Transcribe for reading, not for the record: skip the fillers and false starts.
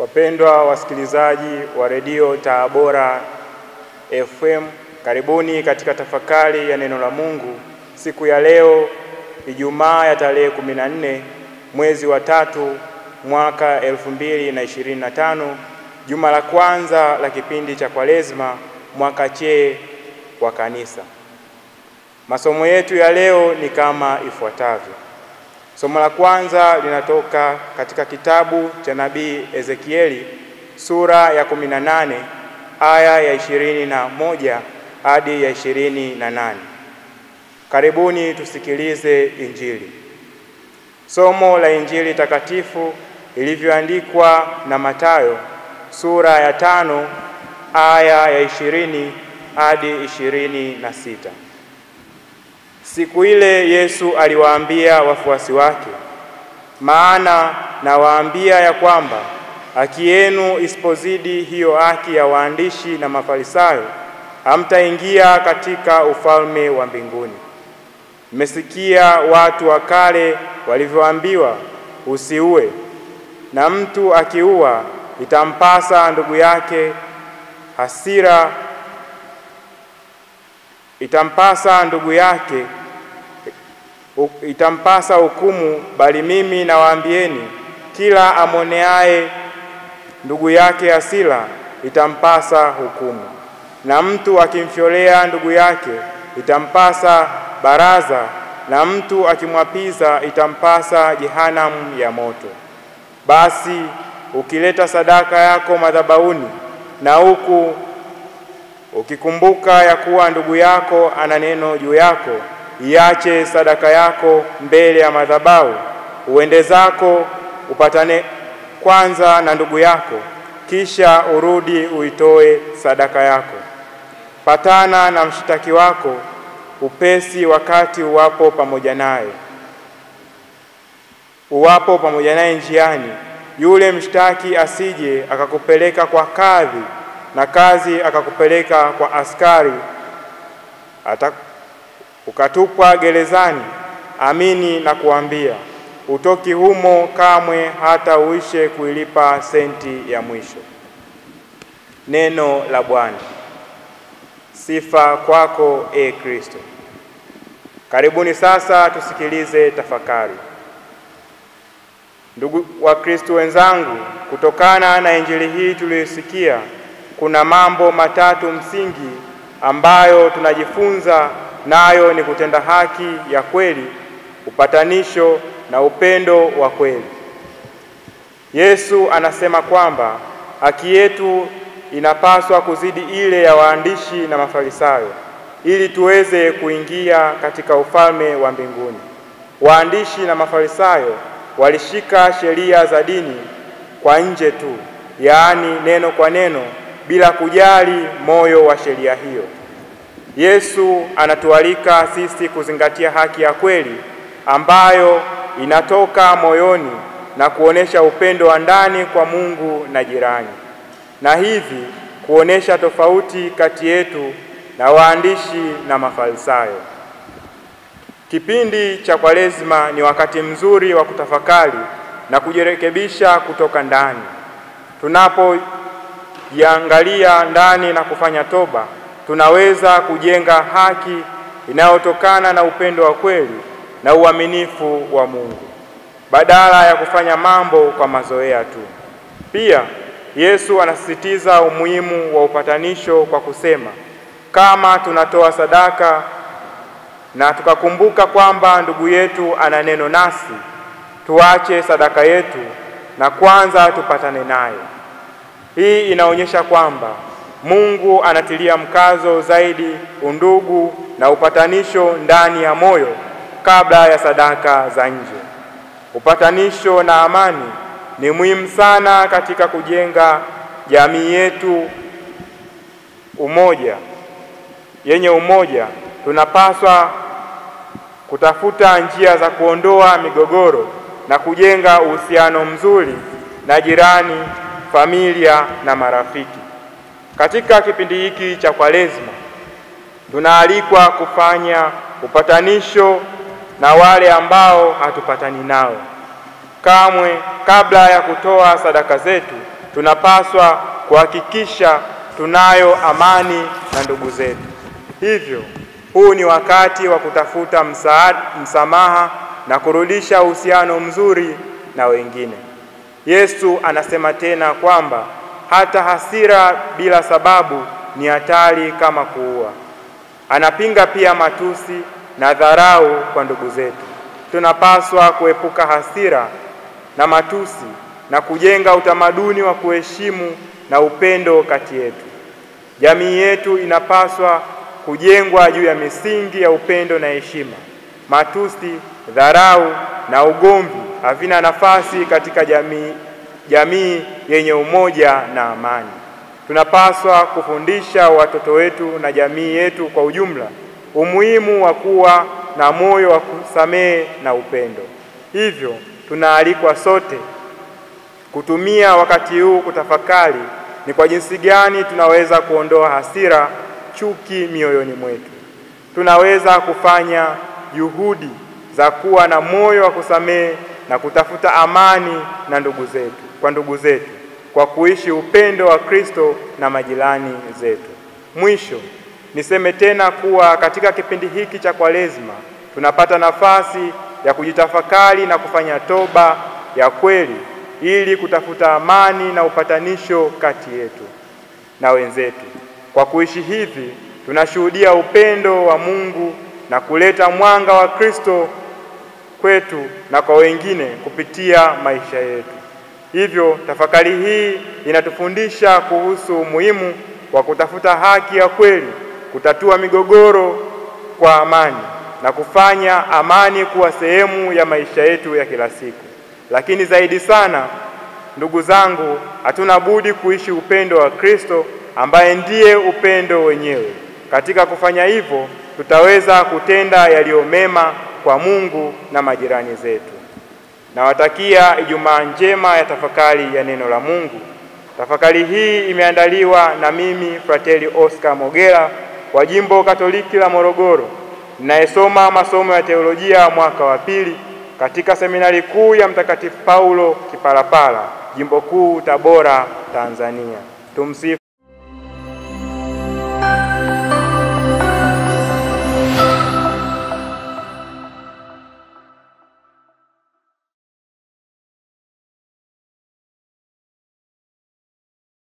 Wapendwa wasikilizaji wa redio Tabora FM, karibuni katika tafakari ya neno la Mungu siku ya leo Ijumaa ya tarehe 14 mwezi wa 3 mwaka 2025, juma la kwanza la kipindi cha Kwaresma mwaka C wa Kanisa. Masomo yetu ya leo ni kama ifuatavyo. Somo la kwanza linatoka katika kitabu cha nabii Ezekieli sura ya 18 aya ya 21 hadi ya 28. Karibuni tusikilize Injili. Somo la Injili takatifu ilivyoandikwa na Mathayo sura ya 5 aya ya 20 hadi 26. Siku ile Yesu aliwaambia wafuasi wake, maana nawaambia ya kwamba haki yenu isipozidi hiyo haki ya waandishi na Mafarisayo, hamtaingia katika ufalme wa mbinguni. Mmesikia watu wa kale walivyoambiwa, usiue, na mtu akiua itampasa ndugu yake hasira, itampasa hukumu. Bali mimi nawaambieni, kila amoneaye ndugu yake hasira itampasa hukumu, na mtu akimfyolea ndugu yake itampasa baraza, na mtu akimwapiza itampasa jehanamu ya moto. Basi ukileta sadaka yako madhabahuni, na huku ukikumbuka ya kuwa ndugu yako ana neno juu yako, iache sadaka yako mbele ya madhabahu, uende zako upatane kwanza na ndugu yako, kisha urudi uitoe sadaka yako. Patana na mshtaki wako upesi wakati uwapo pamoja naye njiani, yule mshtaki asije akakupeleka kwa kadhi, na kazi akakupeleka kwa askari, ukatupwa gerezani. Amini na kuambia, utoki humo kamwe hata uishe kuilipa senti ya mwisho. Neno la Bwana. Sifa kwako, e Kristo. Karibuni sasa tusikilize tafakari. Ndugu wa Kristo wenzangu, kutokana na Injili hii tuliyosikia, kuna mambo matatu msingi ambayo tunajifunza, nayo ni kutenda haki ya kweli, upatanisho na upendo wa kweli. Yesu anasema kwamba haki yetu inapaswa kuzidi ile ya waandishi na Mafarisayo ili tuweze kuingia katika ufalme wa mbinguni. Waandishi na Mafarisayo walishika sheria za dini kwa nje tu, yaani neno kwa neno, bila kujali moyo wa sheria hiyo. Yesu anatualika sisi kuzingatia haki ya kweli ambayo inatoka moyoni na kuonesha upendo wa ndani kwa Mungu na jirani, na hivi kuonesha tofauti kati yetu na waandishi na Mafarisayo. Kipindi cha Kwaresma ni wakati mzuri wa kutafakari na kujirekebisha kutoka ndani. Tunapojiangalia ndani na kufanya toba, tunaweza kujenga haki inayotokana na upendo wa kweli na uaminifu wa Mungu, badala ya kufanya mambo kwa mazoea tu. Pia Yesu anasisitiza umuhimu wa upatanisho kwa kusema, kama tunatoa sadaka na tukakumbuka kwamba ndugu yetu ana neno nasi, tuache sadaka yetu na kwanza tupatane naye. Hii inaonyesha kwamba Mungu anatilia mkazo zaidi undugu na upatanisho ndani ya moyo kabla ya sadaka za nje. Upatanisho na amani ni muhimu sana katika kujenga jamii yetu yenye umoja. Tunapaswa kutafuta njia za kuondoa migogoro na kujenga uhusiano mzuri na jirani, familia na marafiki. Katika kipindi hiki cha Kwaresma, tunaalikwa kufanya upatanisho na wale ambao hatupatani nao. Kabla ya kutoa sadaka zetu, tunapaswa kuhakikisha tunayo amani na ndugu zetu. Hivyo, huu ni wakati wa kutafuta msamaha na kurudisha uhusiano mzuri na wengine. Yesu anasema tena kwamba hata hasira bila sababu ni hatari kama kuua. Anapinga pia matusi na dharau kwa ndugu zetu. Tunapaswa kuepuka hasira na matusi na kujenga utamaduni wa kuheshimu na upendo kati yetu. Jamii yetu inapaswa kujengwa juu ya misingi ya upendo na heshima. Matusi, dharau na ugomvi havina nafasi katika jamii yenye umoja na amani. Tunapaswa kufundisha watoto wetu na jamii yetu kwa ujumla umuhimu wa kuwa na moyo wa kusamehe na upendo. Hivyo, tunaalikwa sote kutumia wakati huu kutafakari ni kwa jinsi gani tunaweza kuondoa hasira, chuki mioyoni mwetu. Tunaweza kufanya juhudi za kuwa na moyo wa kusamehe na kutafuta amani na ndugu zetu kwa kuishi upendo wa Kristo na majirani zetu. Mwisho, niseme tena kuwa katika kipindi hiki cha Kwaresima tunapata nafasi ya kujitafakari na kufanya toba ya kweli ili kutafuta amani na upatanisho kati yetu na wenzetu. Kwa kuishi hivi, tunashuhudia upendo wa Mungu na kuleta mwanga wa Kristo kwetu na kwa wengine kupitia maisha yetu. Hivyo, tafakari hii inatufundisha kuhusu umuhimu wa kutafuta haki ya kweli, kutatua migogoro kwa amani na kufanya amani kuwa sehemu ya maisha yetu ya kila siku. Lakini zaidi sana, ndugu zangu, hatuna budi kuishi upendo wa Kristo ambaye ndiye upendo wenyewe. Katika kufanya hivyo, tutaweza kutenda yaliyo mema kwa Mungu na majirani zetu. Nawatakia Ijumaa njema ya tafakari ya neno la Mungu. Tafakari hii imeandaliwa na mimi Frateli Oscar Mogera wa Jimbo Katoliki la Morogoro, ninayesoma masomo ya teolojia mwaka wa pili katika Seminari Kuu ya Mtakatifu Paulo Kipalapala, Jimbo Kuu Tabora, Tanzania. Tumsifu